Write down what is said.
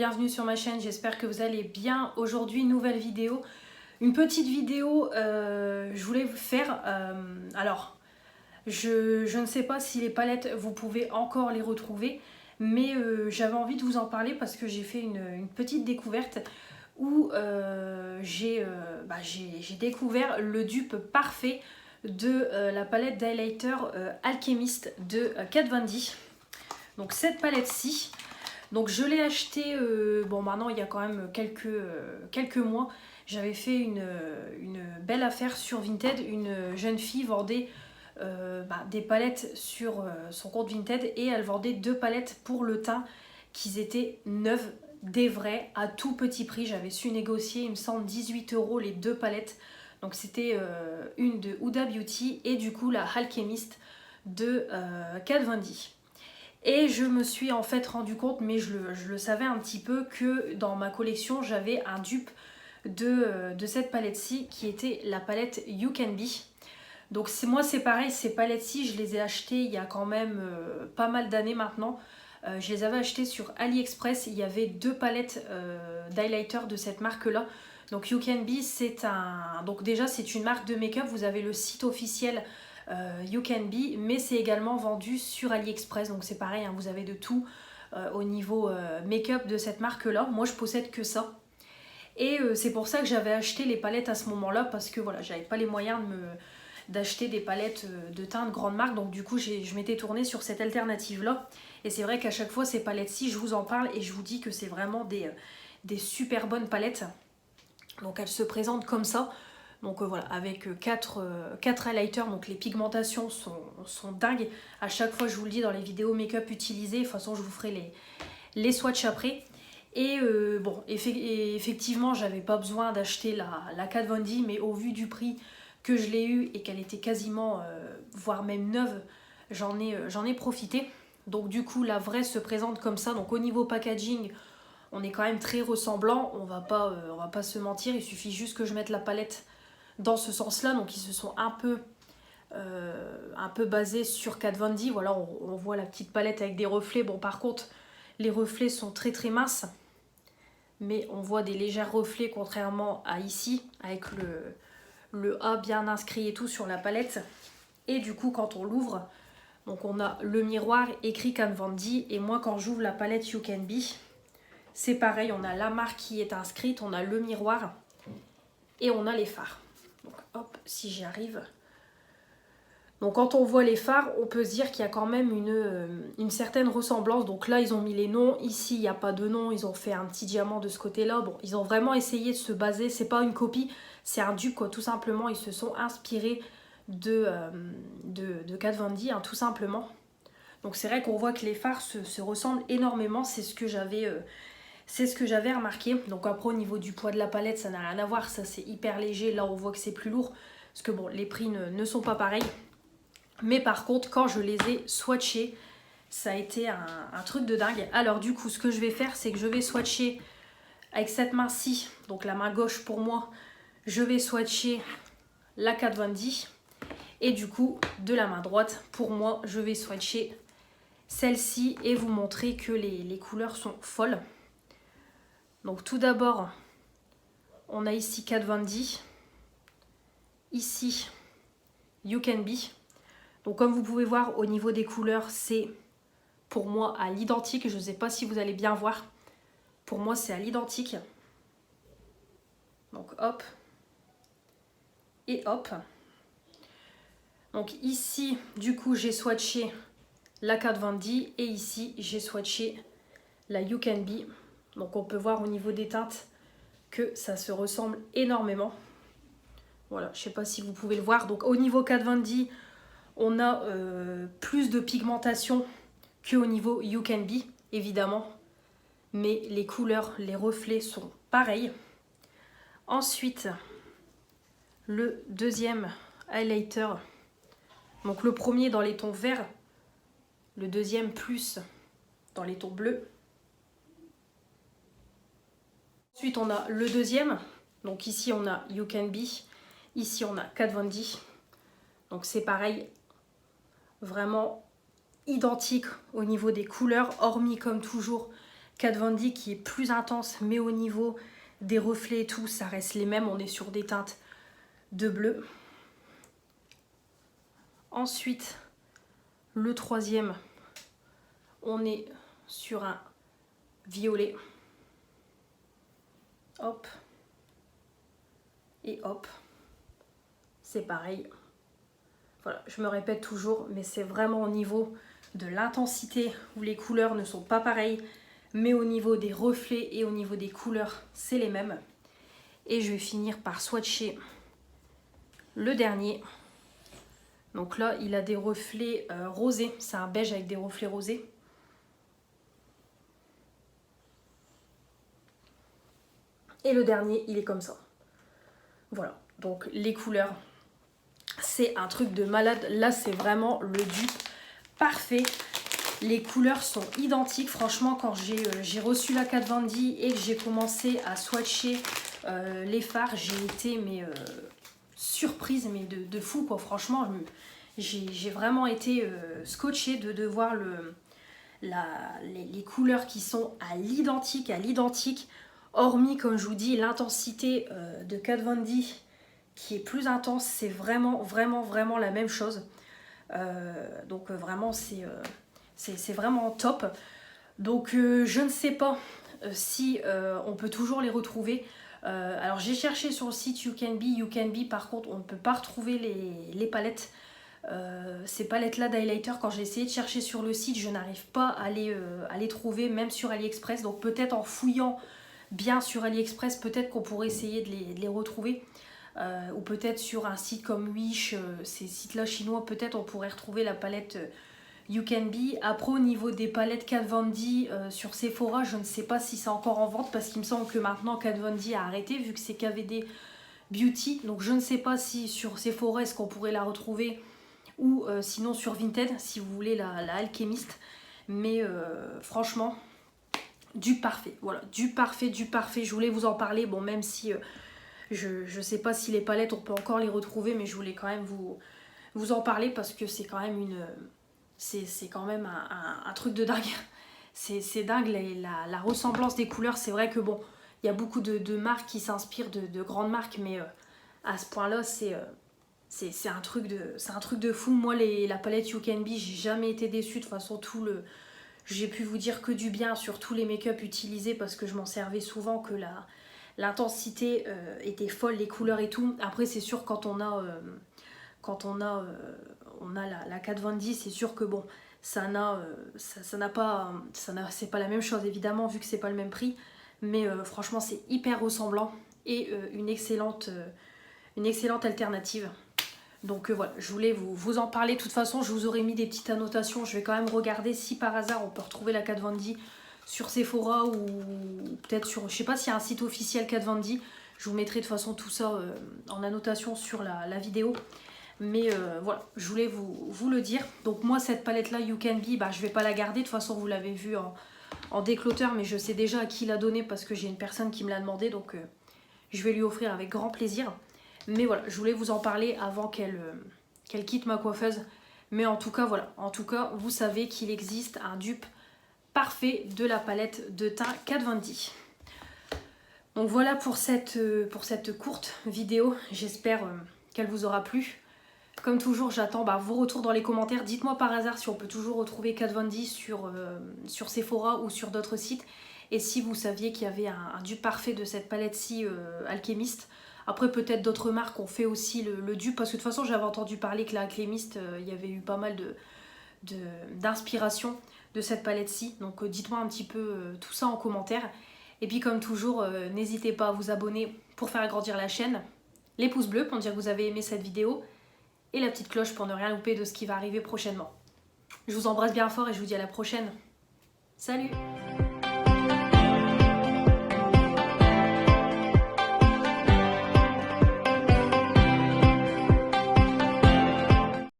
bienvenue sur ma chaîne, j'espère que vous allez bien. Aujourd'hui, nouvelle vidéo, une petite vidéo, je voulais vous faire, alors je ne sais pas si les palettes, vous pouvez encore les retrouver, mais j'avais envie de vous en parler parce que j'ai fait une petite découverte où j'ai découvert le dupe parfait de la palette d'highlighter Alchemist de Kat Von D. Donc cette palette-ci, donc je l'ai achetée, bon maintenant il y a quand même quelques mois. J'avais fait une belle affaire sur Vinted. Une jeune fille vendait des palettes sur son compte Vinted et elle vendait 2 palettes pour le teint qui étaient neuves, des vrais, à tout petit prix. J'avais su négocier, il me semble 18 € les 2 palettes. Donc c'était une de Huda Beauty et du coup la Alchemist de Kat Von D. Et je me suis en fait rendu compte, mais je le savais un petit peu, que dans ma collection j'avais un dupe de cette palette-ci qui était la palette You Can Be. Donc moi c'est pareil, ces palettes-ci je les ai achetées il y a quand même pas mal d'années maintenant. Je les avais achetées sur AliExpress, il y avait 2 palettes d'highlighter de cette marque-là. Donc You Can Be, donc déjà c'est une marque de make-up, vous avez le site officiel You Can Be, mais c'est également vendu sur AliExpress, donc c'est pareil, hein, vous avez de tout au niveau make-up de cette marque-là. Moi je possède que ça. Et c'est pour ça que j'avais acheté les palettes à ce moment-là, parce que voilà, j'avais pas les moyens d'acheter des palettes de teint de grande marque, donc du coup je m'étais tournée sur cette alternative-là. Et c'est vrai qu'à chaque fois ces palettes-ci, je vous en parle et je vous dis que c'est vraiment des super bonnes palettes. Donc elles se présentent comme ça. Donc voilà, avec 4 highlighters, donc les pigmentations sont dingues. À chaque fois, je vous le dis dans les vidéos make-up utilisées, de toute façon je vous ferai les swatchs après. Et bon, effectivement, j'avais pas besoin d'acheter la Kat Von D, mais au vu du prix que je l'ai eu et qu'elle était quasiment, voire même neuve, j'en ai profité. Donc du coup, la vraie se présente comme ça. Donc au niveau packaging, on est quand même très ressemblant. On va pas se mentir, il suffit juste que je mette la palette dans ce sens-là. Donc ils se sont un peu basés sur Kat Von D. Voilà, on voit la petite palette avec des reflets. Bon, par contre, les reflets sont très très minces, mais on voit des légers reflets contrairement à ici, avec le A bien inscrit et tout sur la palette. Et du coup, quand on l'ouvre, donc on a le miroir écrit Kat Von D. Et moi, quand j'ouvre la palette You Can Be, c'est pareil, on a la marque qui est inscrite, on a le miroir et on a les fards. Donc hop, si j'y arrive. Donc quand on voit les fards, on peut se dire qu'il y a quand même une certaine ressemblance. Donc là, ils ont mis les noms. Ici, il n'y a pas de nom. Ils ont fait un petit diamant de ce côté-là. Bon, ils ont vraiment essayé de se baser. C'est pas une copie, c'est un dupe, quoi. Tout simplement, ils se sont inspirés de Kat Von D, hein, tout simplement. Donc c'est vrai qu'on voit que les fards se ressemblent énormément. C'est ce que j'avais remarqué. Donc après, au niveau du poids de la palette, ça n'a rien à voir. Ça, c'est hyper léger. Là, on voit que c'est plus lourd. Parce que bon, les prix ne sont pas pareils. Mais par contre, quand je les ai swatchés, ça a été un truc de dingue. Alors du coup, ce que je vais faire, c'est que je vais swatcher avec cette main-ci, donc la main gauche pour moi, je vais swatcher la Kat Von D. Et du coup, de la main droite, pour moi, je vais swatcher celle-ci et vous montrer que les couleurs sont folles. Donc tout d'abord, on a ici Kat Von D. Ici, You Can Be. Donc comme vous pouvez voir, au niveau des couleurs, c'est pour moi à l'identique. Je ne sais pas si vous allez bien voir. Pour moi, c'est à l'identique. Donc hop. Et hop. Donc ici, du coup, j'ai swatché la Kat Von D. Et ici, j'ai swatché la You Can Be. Donc on peut voir au niveau des teintes que ça se ressemble énormément. Voilà, je ne sais pas si vous pouvez le voir. Donc au niveau Kat Von D, on a plus de pigmentation qu'au niveau You Can Be, évidemment. Mais les couleurs, les reflets sont pareils. Ensuite, le deuxième highlighter. Donc le premier dans les tons verts. Le deuxième plus dans les tons bleus. Ensuite, on a le deuxième. Donc ici, on a You Can Be. Ici, on a Kat Von D. Donc c'est pareil. Vraiment identique au niveau des couleurs, hormis comme toujours Kat Von D qui est plus intense, mais au niveau des reflets et tout, ça reste les mêmes. On est sur des teintes de bleu. Ensuite, le troisième, on est sur un violet. Hop. Et hop. C'est pareil. Voilà, je me répète toujours, mais c'est vraiment au niveau de l'intensité où les couleurs ne sont pas pareilles, mais au niveau des reflets et au niveau des couleurs, c'est les mêmes. Et je vais finir par swatcher le dernier. Donc là, il a des reflets rosés. C'est un beige avec des reflets rosés. Et le dernier, il est comme ça. Voilà. Donc les couleurs, c'est un truc de malade. Là, c'est vraiment le dupe parfait. Les couleurs sont identiques. Franchement, quand j'ai reçu la Kat Von D et que j'ai commencé à swatcher les fards, j'ai été surprise, mais de fou, quoi. Franchement, j'ai vraiment été scotchée de voir les couleurs qui sont à l'identique. Hormis, comme je vous dis, l'intensité de Kat Von D qui est plus intense. C'est vraiment la même chose. Donc vraiment, c'est vraiment top. Donc je ne sais pas si on peut toujours les retrouver. Alors j'ai cherché sur le site You Can Be, par contre on ne peut pas retrouver les palettes. Ces palettes là d'highlighter, quand j'ai essayé de chercher sur le site, je n'arrive pas à les trouver, même sur AliExpress. Donc peut-être en fouillant bien sur AliExpress, peut-être qu'on pourrait essayer de les retrouver. Ou peut-être sur un site comme Wish, ces sites là chinois, peut-être on pourrait retrouver la palette You Can Be. Après, au niveau des palettes Kat Von D sur Sephora, je ne sais pas si c'est encore en vente, parce qu'il me semble que maintenant Kat Von D a arrêté vu que c'est KVD Beauty. Donc je ne sais pas si sur Sephora est-ce qu'on pourrait la retrouver, ou sinon sur Vinted si vous voulez la Alchemist. Mais franchement, du parfait. Voilà, du parfait. Je voulais vous en parler, bon, même si je ne sais pas si les palettes on peut encore les retrouver, mais je voulais quand même vous en parler parce que c'est quand même c'est quand même un truc de dingue. C'est dingue la ressemblance des couleurs. C'est vrai que bon, il y a beaucoup de marques qui s'inspirent de grandes marques, mais à ce point là c'est un truc de fou. Moi la palette You Can Be, j'ai jamais été déçue. De toute façon, j'ai pu vous dire que du bien sur tous les make-up utilisés parce que je m'en servais souvent, que l'intensité était folle, les couleurs et tout. Après c'est sûr, quand on a la Kat Von D, c'est sûr que bon, c'est pas la même chose évidemment, vu que c'est pas le même prix, mais franchement c'est hyper ressemblant et une excellente alternative. Donc voilà, je voulais vous en parler. De toute façon, je vous aurais mis des petites annotations. Je vais quand même regarder si par hasard on peut retrouver la Kat Von D sur Sephora, ou peut-être sur, je sais pas s'il y a un site officiel Kat Von D. Je vous mettrai de toute façon tout ça en annotation sur la vidéo. Mais voilà, je voulais vous le dire. Donc moi, cette palette là You Can Be, je vais pas la garder. De toute façon, vous l'avez vu en décloteur, mais je sais déjà à qui la donner parce que j'ai une personne qui me l'a demandé. Donc je vais lui offrir avec grand plaisir. Mais voilà, je voulais vous en parler avant qu'elle quitte ma coiffeuse. Mais en tout cas, voilà. En tout cas, vous savez qu'il existe un dupe parfait de la palette de teint Kat Von D. Donc voilà pour cette courte vidéo. J'espère qu'elle vous aura plu. Comme toujours, j'attends vos retours dans les commentaires. Dites-moi par hasard si on peut toujours retrouver Kat Von D sur Sephora ou sur d'autres sites. Et si vous saviez qu'il y avait un dupe parfait de cette palette-ci Alchemist. Après, peut-être d'autres marques ont fait aussi le dupe. Parce que de toute façon, j'avais entendu parler que la Alchemist, il y avait eu pas mal d'inspiration de cette palette-ci. Donc dites-moi un petit peu tout ça en commentaire. Et puis comme toujours, n'hésitez pas à vous abonner pour faire agrandir la chaîne. Les pouces bleus pour me dire que vous avez aimé cette vidéo. Et la petite cloche pour ne rien louper de ce qui va arriver prochainement. Je vous embrasse bien fort et je vous dis à la prochaine. Salut!